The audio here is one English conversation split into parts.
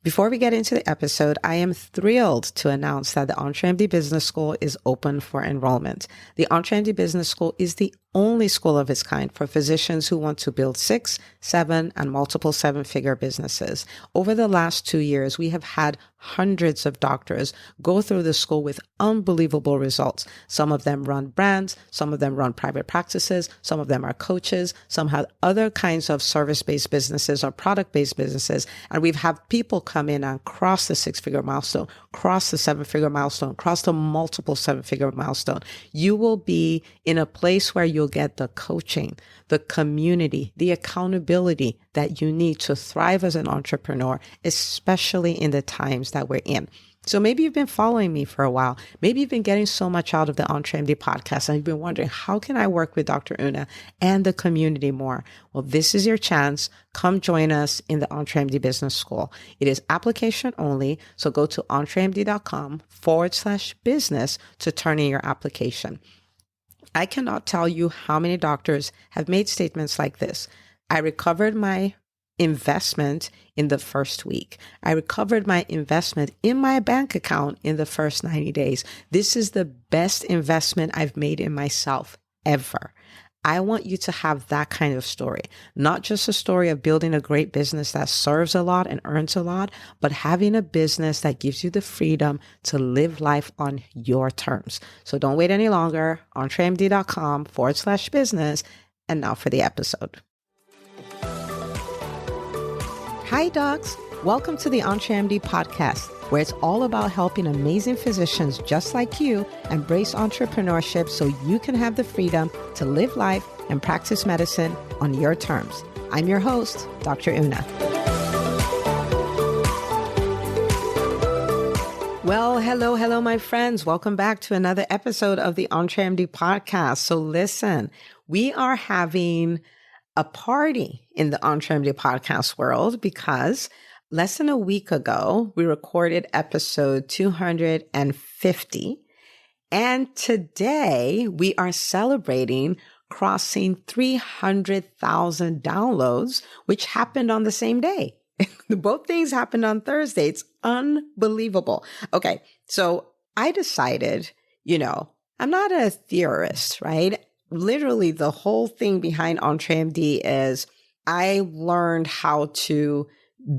Before we get into the episode, I am thrilled to announce that the EntreMD Business School is open for enrollment. The EntreMD Business School is the only school of its kind for physicians who want to build 6, 7, and multiple 7-figure businesses. Over the last 2 years, we have had hundreds of doctors go through the school with unbelievable results. Some of them run brands, some of them run private practices, some of them are coaches, some have other kinds of service-based businesses or product-based businesses. And we've had people come in and cross the 6-figure milestone, cross the 7-figure milestone, cross the multiple 7-figure milestone. You will be in a place where you'll get the coaching, the community, the accountability that you need to thrive as an entrepreneur, especially in the times that we're in. So maybe you've been following me for a while. Maybe you've been getting so much out of the EntreMD podcast and you've been wondering, how can I work with Dr. Una and the community more? Well, this is your chance. Come join us in the EntreMD Business School. It is application only. So go to entremd.com/business to turn in your application. I cannot tell you how many doctors have made statements like this. I recovered my investment in the first week. I recovered my investment in my bank account in the first 90 days. This is the best investment I've made in myself ever. I want you to have that kind of story, not just a story of building a great business that serves a lot and earns a lot, but having a business that gives you the freedom to live life on your terms. So don't wait any longer. entremd.com/business. And now for the episode. Hi, docs. Welcome to the EntreMD podcast, where it's all about helping amazing physicians just like you embrace entrepreneurship so you can have the freedom to live life and practice medicine on your terms. I'm your host, Dr. Una. Well, hello, my friends. Welcome back to another episode of the EntreMD podcast. So listen, we are having a party in the EntreMD podcast world because less than a week ago, we recorded episode 250. And today we are celebrating crossing 300,000 downloads, which happened on the same day. Both things happened on Thursday. It's unbelievable. Okay. So I decided, I'm not a theorist, right? Literally the whole thing behind EntreMD is I learned how to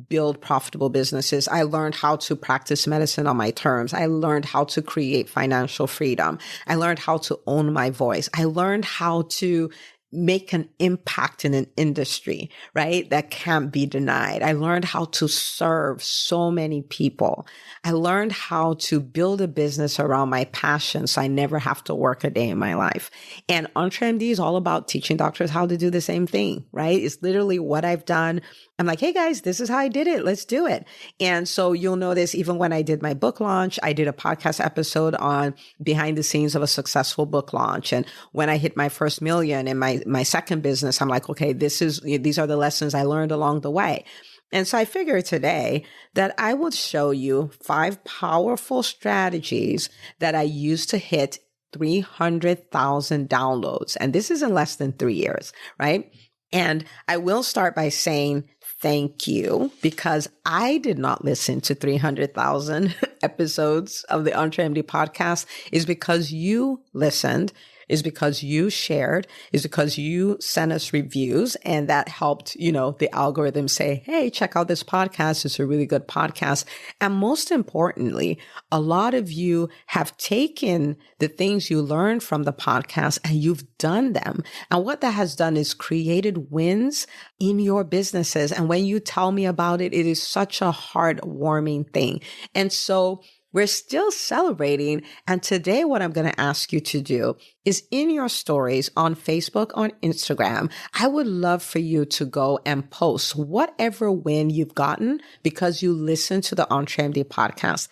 build profitable businesses. I learned how to practice medicine on my terms. I learned how to create financial freedom. I learned how to own my voice. I learned how to make an impact in an industry, right? That can't be denied. I learned how to serve so many people. I learned how to build a business around my passion so I never have to work a day in my life. And EntreMD is all about teaching doctors how to do the same thing, right? It's literally what I've done. I'm like, hey guys, this is how I did it. Let's do it. And so you'll notice even when I did my book launch, I did a podcast episode on behind the scenes of a successful book launch. And when I hit my first million in my second business, I'm like, okay, these are the lessons I learned along the way. And so I figured today that I would show you 5 powerful strategies that I used to hit 300,000 downloads. And this is in less than 3 years, right? And I will start by saying thank you, because I did not listen to 300,000 episodes of the EntreMD podcast. Is because you listened, is because you shared, is because you sent us reviews, and that helped, the algorithm say, hey, check out this podcast. It's a really good podcast. And most importantly, a lot of you have taken the things you learned from the podcast and you've done them. And what that has done is created wins in your businesses. And when you tell me about it, it is such a heartwarming thing. And so we're still celebrating. And today, what I'm going to ask you to do is in your stories on Facebook, on Instagram, I would love for you to go and post whatever win you've gotten because you listen to the EntreMD podcast.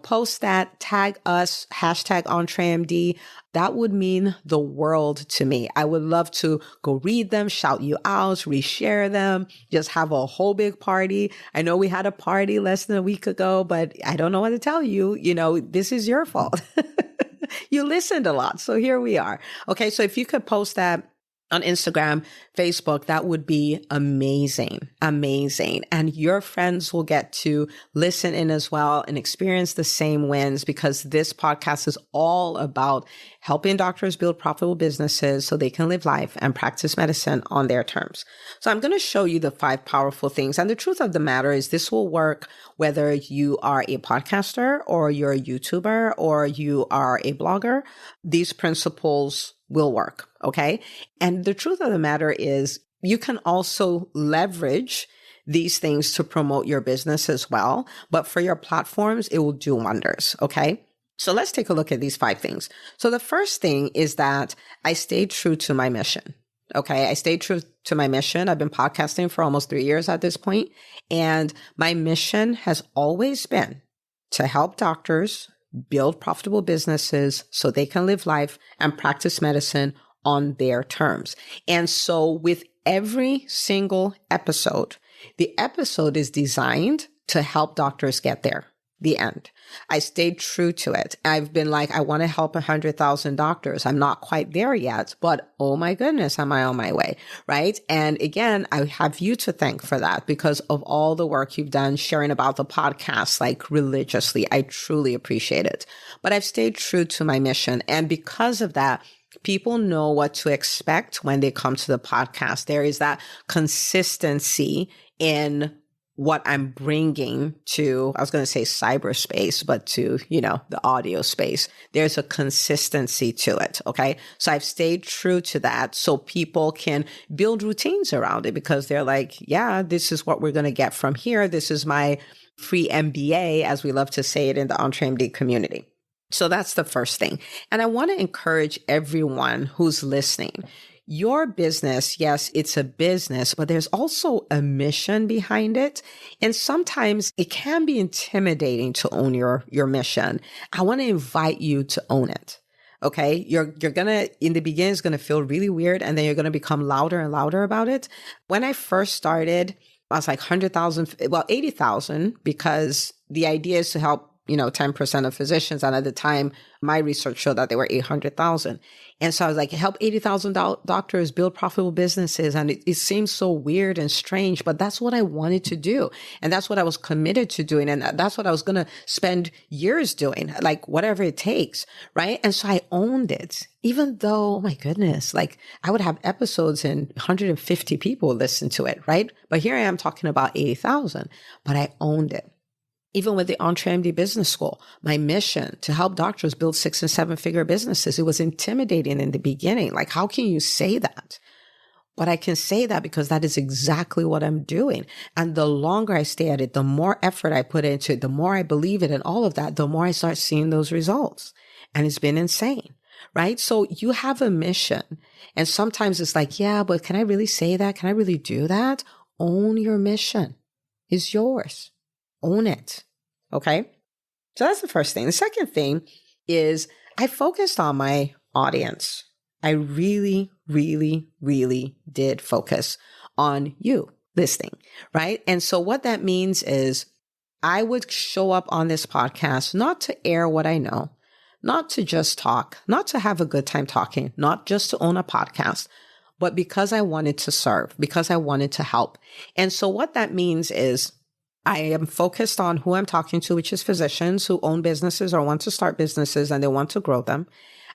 Post that, tag us, hashtag EntreMD. That would mean the world to me. I would love to go read them, shout you out, reshare them, just have a whole big party. I know we had a party less than a week ago, but I don't know what to tell you. This is your fault. You listened a lot. So here we are. Okay. So if you could post that on Instagram, Facebook, that would be amazing, amazing. And your friends will get to listen in as well and experience the same wins, because this podcast is all about helping doctors build profitable businesses so they can live life and practice medicine on their terms. So I'm going to show you the 5 powerful things. And the truth of the matter is this will work whether you are a podcaster or you're a YouTuber or you are a blogger. These principles will work. Okay. And the truth of the matter is you can also leverage these things to promote your business as well. But for your platforms, it will do wonders. Okay. So let's take a look at these 5 things. So the first thing is that I stayed true to my mission. Okay. I stayed true to my mission. I've been podcasting for almost 3 years at this point, and my mission has always been to help doctors build profitable businesses so they can live life and practice medicine on their terms. And so with every single episode, the episode is designed to help doctors get there. The end. I stayed true to it. I've been like, I want to help 100,000 doctors. I'm not quite there yet, but oh my goodness, am I on my way? Right. And again, I have you to thank for that because of all the work you've done sharing about the podcast, like religiously. I truly appreciate it. But I've stayed true to my mission. And because of that, people know what to expect when they come to the podcast. There is that consistency in what I'm bringing to, I was going to say cyberspace, but to, the audio space. There's a consistency to it. Okay. So I've stayed true to that so people can build routines around it because they're like, yeah, this is what we're going to get from here. This is my free MBA, as we love to say it in the EntreMD community. So that's the first thing. And I want to encourage everyone who's listening. Your business, yes, it's a business, but there's also a mission behind it. And sometimes it can be intimidating to own your mission. I want to invite you to own it. Okay. You're going to, in the beginning, it's going to feel really weird. And then you're going to become louder and louder about it. When I first started, I was like 100,000, 80,000, because the idea is to help 10% of physicians. And at the time, my research showed that they were 800,000. And so I was like, help 80,000 doctors build profitable businesses. And it seems so weird and strange, but that's what I wanted to do. And that's what I was committed to doing. And that's what I was going to spend years doing, like whatever it takes. Right. And so I owned it, even though, oh my goodness, like I would have episodes and 150 people listen to it. Right. But here I am talking about 80,000, but I owned it. Even with the EntreMD Business School, my mission to help doctors build 6- and 7-figure businesses, it was intimidating in the beginning. Like, how can you say that? But I can say that because that is exactly what I'm doing. And the longer I stay at it, the more effort I put into it, the more I believe it and all of that, the more I start seeing those results. And it's been insane, right? So you have a mission. And sometimes it's like, yeah, but can I really say that? Can I really do that? Own your mission. It's yours. Own it. Okay. So that's the first thing. The second thing is I focused on my audience. I really, really, really did focus on you listening. Right. And so what that means is I would show up on this podcast, not to air what I know, not to just talk, not to have a good time talking, not just to own a podcast, but because I wanted to serve, because I wanted to help. And so what that means is I am focused on who I'm talking to, which is physicians who own businesses or want to start businesses and they want to grow them.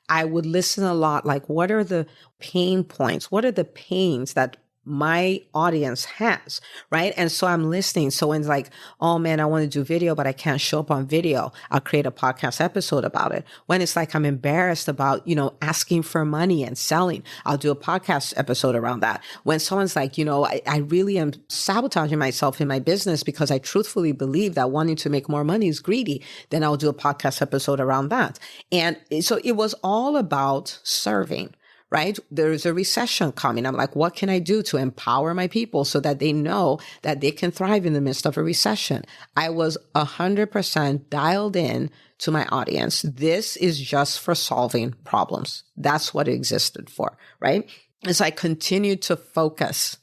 I would listen a lot, like what are the pain points? What are the pains that my audience has, right? And so I'm listening. So when it's like, oh man, I want to do video, but I can't show up on video, I'll create a podcast episode about it. When it's like, I'm embarrassed about, asking for money and selling, I'll do a podcast episode around that. When someone's like, I really am sabotaging myself in my business because I truthfully believe that wanting to make more money is greedy, then I'll do a podcast episode around that. And so it was all about serving. Right? There's a recession coming. I'm like, what can I do to empower my people so that they know that they can thrive in the midst of a recession? I was 100% dialed in to my audience. This is just for solving problems. That's what it existed for, right? And so I continued to focus.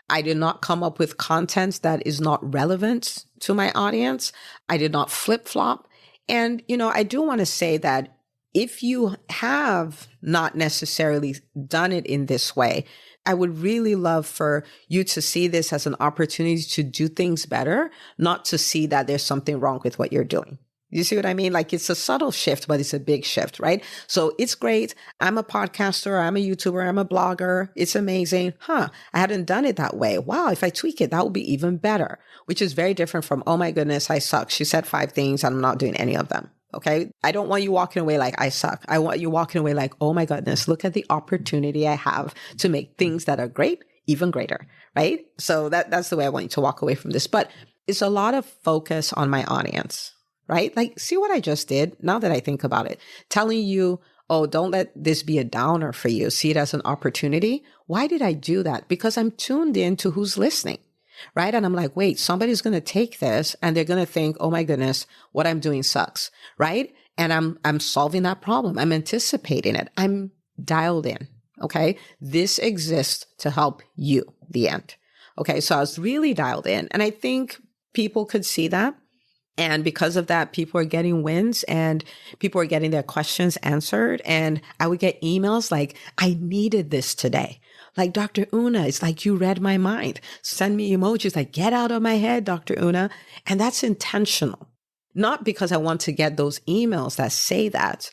I did not come up with content that is not relevant to my audience. I did not flip-flop. And, I do want to say that if you have not necessarily done it in this way, I would really love for you to see this as an opportunity to do things better, not to see that there's something wrong with what you're doing. You see what I mean? Like it's a subtle shift, but it's a big shift, right? So it's great. I'm a podcaster. I'm a YouTuber. I'm a blogger. It's amazing. I hadn't done it that way. Wow. If I tweak it, that would be even better, which is very different from, oh my goodness, I suck. She said 5 things and I'm not doing any of them. Okay. I don't want you walking away like I suck. I want you walking away like, oh my goodness, look at the opportunity I have to make things that are great even greater. Right. So that's the way I want you to walk away from this. But it's a lot of focus on my audience, right? Like, see what I just did now that I think about it, telling you, oh, don't let this be a downer for you. See it as an opportunity. Why did I do that? Because I'm tuned in to who's listening. Right. And I'm like, wait, somebody's going to take this and they're going to think, oh my goodness, what I'm doing sucks. Right. And I'm solving that problem. I'm anticipating it. I'm dialed in. Okay. This exists to help you, the end. Okay. So I was really dialed in, and I think people could see that. And because of that, people are getting wins and people are getting their questions answered. And I would get emails like, I needed this today. Like, Dr. Una, it's like you read my mind. Send me emojis like, get out of my head, Dr. Una. And that's intentional. Not because I want to get those emails that say that,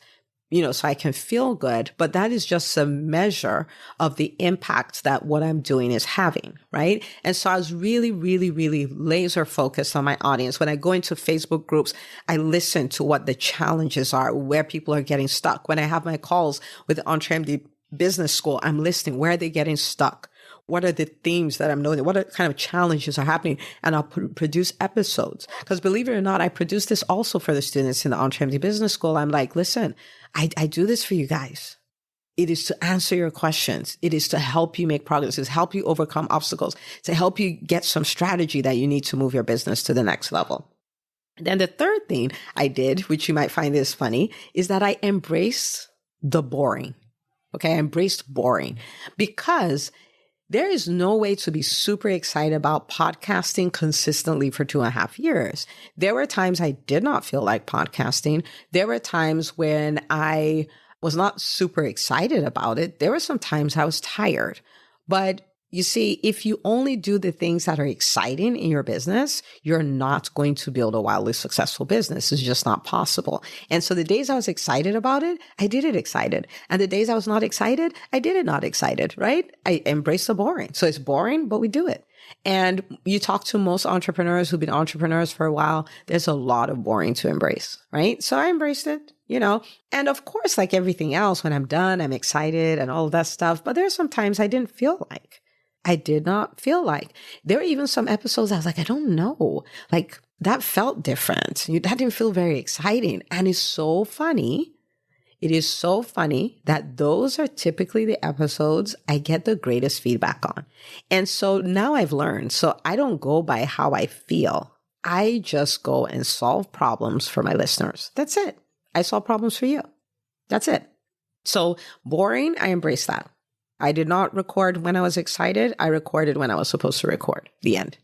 so I can feel good, but that is just a measure of the impact that what I'm doing is having, right? And so I was really, really, really laser focused on my audience. When I go into Facebook groups, I listen to what the challenges are, where people are getting stuck. When I have my calls with EntreMD Business School, I'm listening. Where are they getting stuck? What are the themes that I'm noting? What kind of challenges are happening? And I'll produce episodes. Because believe it or not, I produce this also for the students in the EntreMD Business School. I'm like, listen, I do this for you guys. It is to answer your questions. It is to help you make progress. It's to help you overcome obstacles, to help you get some strategy that you need to move your business to the next level. Then the third thing I did, which you might find is funny, is that I embraced the boring. Okay, I embraced boring because there is no way to be super excited about podcasting consistently for 2.5 years. There were times I did not feel like podcasting. There were times when I was not super excited about it. There were some times I was tired. But you see, if you only do the things that are exciting in your business, you're not going to build a wildly successful business. It's just not possible. And so the days I was excited about it, I did it excited. And the days I was not excited, I did it not excited, right? I embrace the boring. So it's boring, but we do it. And you talk to most entrepreneurs who've been entrepreneurs for a while, there's a lot of boring to embrace, right? So I embraced it, and of course, like everything else, when I'm done, I'm excited and all of that stuff. But there's some times I didn't feel like. I did not feel like. There were even some episodes I was like, I don't know. Like that felt different. That didn't feel very exciting. And it's so funny. It is so funny that those are typically the episodes I get the greatest feedback on. And so now I've learned. So I don't go by how I feel. I just go and solve problems for my listeners. That's it. I solve problems for you. That's it. So boring, I embrace that. I did not record when I was excited. I recorded when I was supposed to record. The end.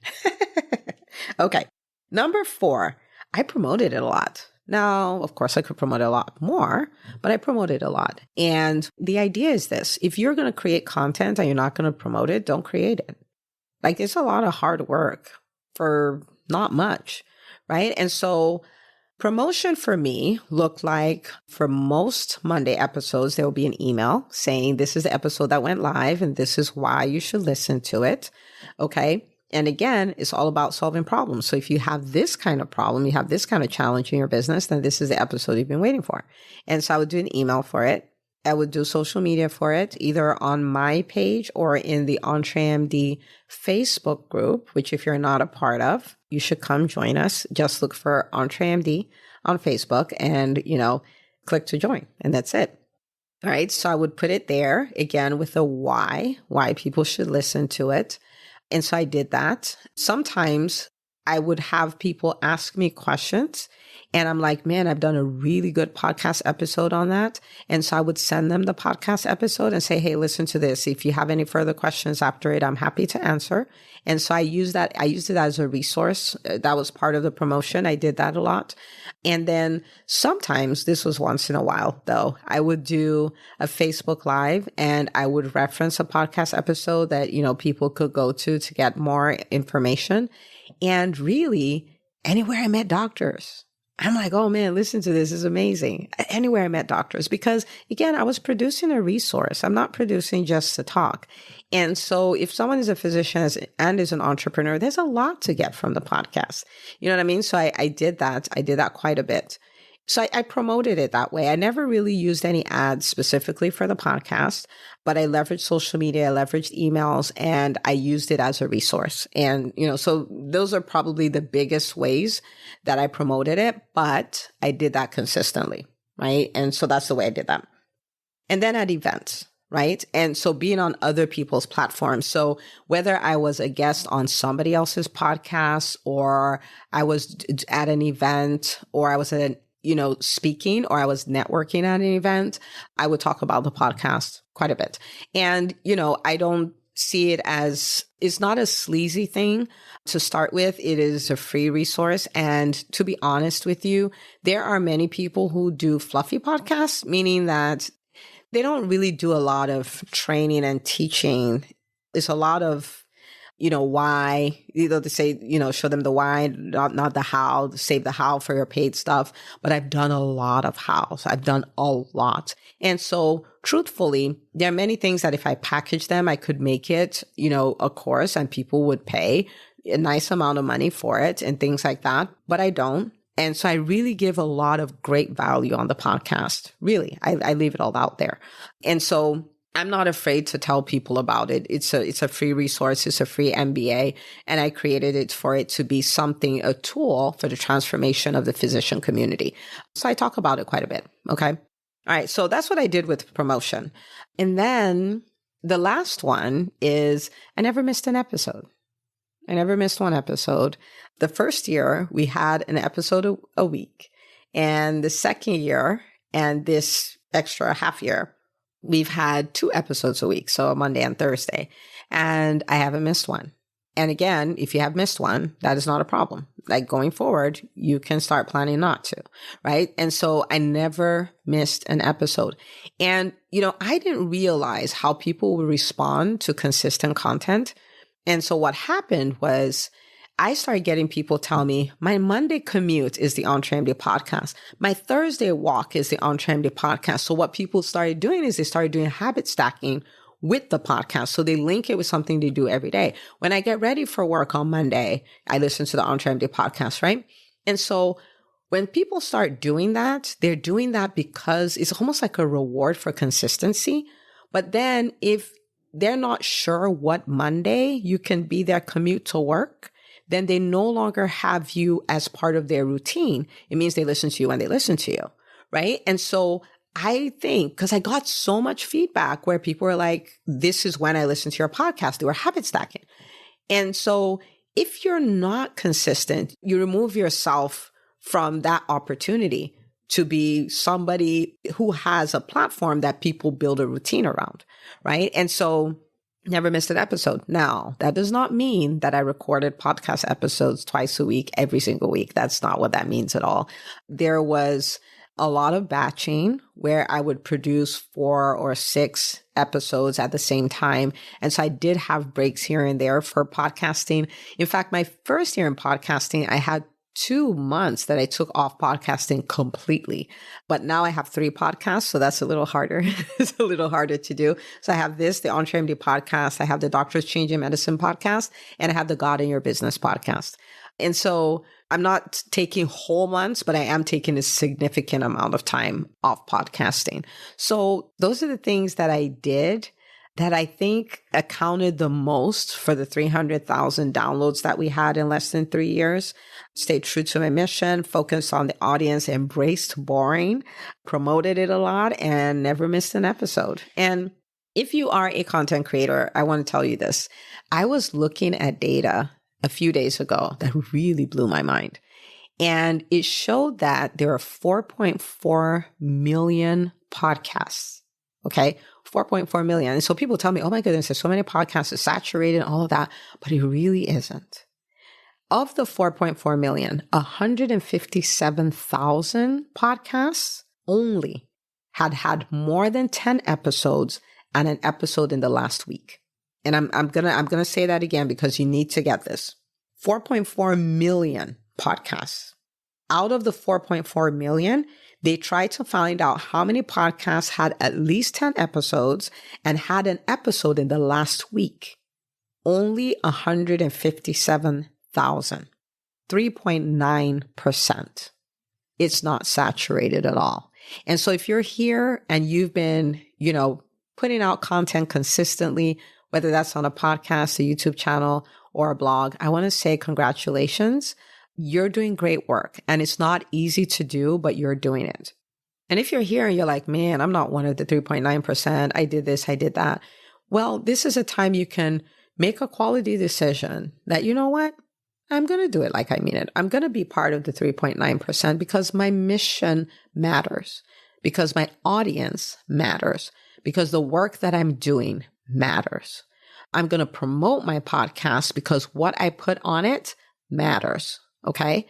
Okay. Number 4, I promoted it a lot. Now, of course, I could promote it a lot more, but I promoted a lot. And the idea is this. If you're going to create content and you're not going to promote it, don't create it. Like, it's a lot of hard work for not much, right? And so promotion for me looked like, for most Monday episodes, there will be an email saying this is the episode that went live and this is why you should listen to it. Okay. And again, it's all about solving problems. So if you have this kind of problem, you have this kind of challenge in your business, then this is the episode you've been waiting for. And so I would do an email for it. I would do social media for it, either on my page or in the EntreMD Facebook group, which if you're not a part of, you should come join us. Just look for EntreMD on Facebook and, click to join. And that's it. All right. So I would put it there again with a why people should listen to it. And so I did that. Sometimes I would have people ask me questions. And I'm like, man, I've done a really good podcast episode on that. And so I would send them the podcast episode and say, hey, listen to this. If you have any further questions after it, I'm happy to answer. And so I used it as a resource. That was part of the promotion. I did that a lot. And then sometimes, this was once in a while though, I would do a Facebook Live and I would reference a podcast episode that, people could go to get more information. And really, anywhere I met doctors, I'm like, oh man, listen to this. Is amazing. Anywhere I met doctors, because again, I was producing a resource. I'm not producing just to talk. And so if someone is a physician and is an entrepreneur, there's a lot to get from the podcast. You know what I mean? So I did that. I did that quite a bit. So I promoted it that way. I never really used any ads specifically for the podcast, but I leveraged social media, I leveraged emails, and I used it as a resource. And, so those are probably the biggest ways that I promoted it, but I did that consistently, right? And so that's the way I did that. And then at events, right? And so being on other people's platforms. So whether I was a guest on somebody else's podcast, or I was at an event, or I was at speaking, or I was networking at an event, I would talk about the podcast quite a bit. And, I don't see it as, it's not a sleazy thing to start with. It is a free resource. And to be honest with you, there are many people who do fluffy podcasts, meaning that they don't really do a lot of training and teaching. It's a lot of why, they say, show them the why, not the how, save the how for your paid stuff. But I've done a lot of hows. I've done a lot. And so truthfully, there are many things that if I package them, I could make it, a course and people would pay a nice amount of money for it and things like that. But I don't. And so I really give a lot of great value on the podcast. Really, I leave it all out there. And so I'm not afraid to tell people about it. It's a free resource. It's a free MBA. And I created it for it to be something, a tool for the transformation of the physician community. So I talk about it quite a bit. Okay. All right. So that's what I did with promotion. And then the last one is I never missed an episode. I never missed one episode. The first year we had an episode a week, and the second year and this extra half year, we've had 2 episodes a week, so Monday and Thursday, and I haven't missed one. And again, if you have missed one, that is not a problem. Like going forward, you can start planning not to, right? And so I never missed an episode. And, I didn't realize how people would respond to consistent content. And so what happened was I started getting people tell me, my Monday commute is the EntreMD podcast. My Thursday walk is the EntreMD podcast. So what people started doing is they started doing habit stacking with the podcast. So they link it with something they do every day. When I get ready for work on Monday, I listen to the EntreMD podcast, right? And so when people start doing that, they're doing that because it's almost like a reward for consistency. But then if they're not sure what Monday you can be their commute to work, then they no longer have you as part of their routine. It means they listen to you when they listen to you, right? And so I think, because I got so much feedback where people were like, this is when I listen to your podcast. They were habit stacking. And so if you're not consistent, you remove yourself from that opportunity to be somebody who has a platform that people build a routine around, right? And so never missed an episode. Now, that does not mean that I recorded podcast episodes twice a week, every single week. That's not what that means at all. There was a lot of batching where I would produce 4 or 6 episodes at the same time. And so I did have breaks here and there for podcasting. In fact, my first year in podcasting, I had 2 months that I took off podcasting completely. But now I have 3 podcasts, so that's a little harder. It's a little harder to do. So I have the EntreMD podcast, I have the Doctors Changing Medicine podcast, and I have the God in Your Business podcast. And so I'm not taking whole months, but I am taking a significant amount of time off podcasting. So those are the things that I did that I think accounted the most for the 300,000 downloads that we had in less than 3 years. Stayed true to my mission, focused on the audience, embraced boring, promoted it a lot, and never missed an episode. And if you are a content creator, I want to tell you this. I was looking at data a few days ago that really blew my mind. And it showed that there are 4.4 million podcasts. Okay. 4.4 million. And so people tell me, oh my goodness, there's so many podcasts, it's saturated and all of that, but it really isn't. Of the 4.4 million, 157,000 podcasts only had more than 10 episodes and an episode in the last week. And I'm gonna say that again because you need to get this. 4.4 million podcasts. Out of the 4.4 million, they tried to find out how many podcasts had at least 10 episodes and had an episode in the last week. Only 157,000. 3.9%. It's not saturated at all. And so if you're here and you've been, putting out content consistently, whether that's on a podcast, a YouTube channel, or a blog, I want to say congratulations. You're doing great work and it's not easy to do, but you're doing it. And if you're here and you're like, man, I'm not one of the 3.9%. I did this, I did that. Well, this is a time you can make a quality decision that, you know what? I'm going to do it like I mean it. I'm going to be part of the 3.9% because my mission matters, because my audience matters, because the work that I'm doing matters. I'm going to promote my podcast because what I put on it matters. Okay.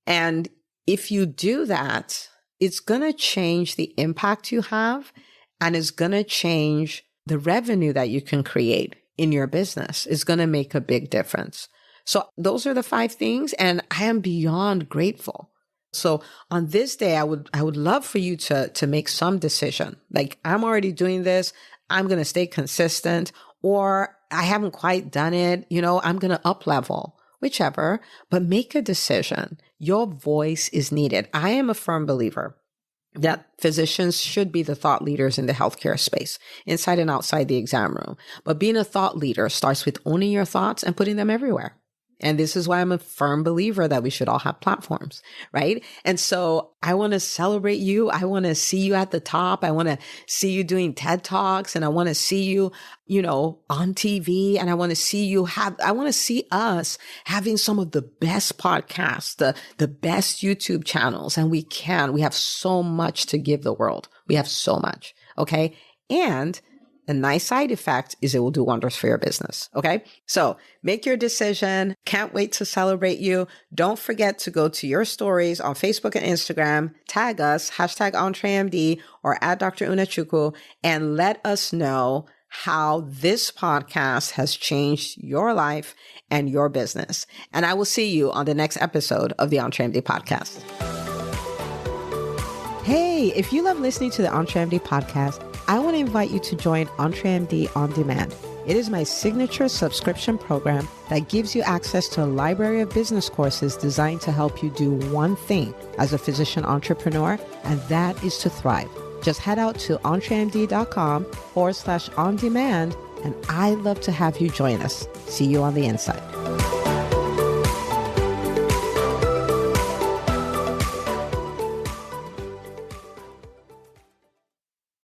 And if you do that, it's going to change the impact you have and it's going to change the revenue that you can create in your business. It's going to make a big difference. So those are the 5 things. And I am beyond grateful. So on this day, I would love for you to make some decision. Like, I'm already doing this. I'm going to stay consistent, or I haven't quite done it. I'm going to up level, whichever, but make a decision. Your voice is needed. I am a firm believer that physicians should be the thought leaders in the healthcare space, inside and outside the exam room. But being a thought leader starts with owning your thoughts and putting them everywhere. And this is why I'm a firm believer that we should all have platforms, right? And so I want to celebrate you. I want to see you at the top. I want to see you doing TED Talks, and I want to see you, on TV, and I want to see us having some of the best podcasts, the best YouTube channels. And we have so much to give the world. We have so much. Okay. And a nice side effect is it will do wonders for your business. Okay. So make your decision. Can't wait to celebrate you. Don't forget to go to your stories on Facebook and Instagram, tag us, #EntreMD or @Dr. Unachukwu, and let us know how this podcast has changed your life and your business. And I will see you on the next episode of the EntreMD podcast. Hey, if you love listening to the EntreMD podcast, I want to invite you to join EntreMD On Demand. It is my signature subscription program that gives you access to a library of business courses designed to help you do one thing as a physician entrepreneur, and that is to thrive. Just head out to entremd.com/on-demand, and I'd love to have you join us. See you on the inside.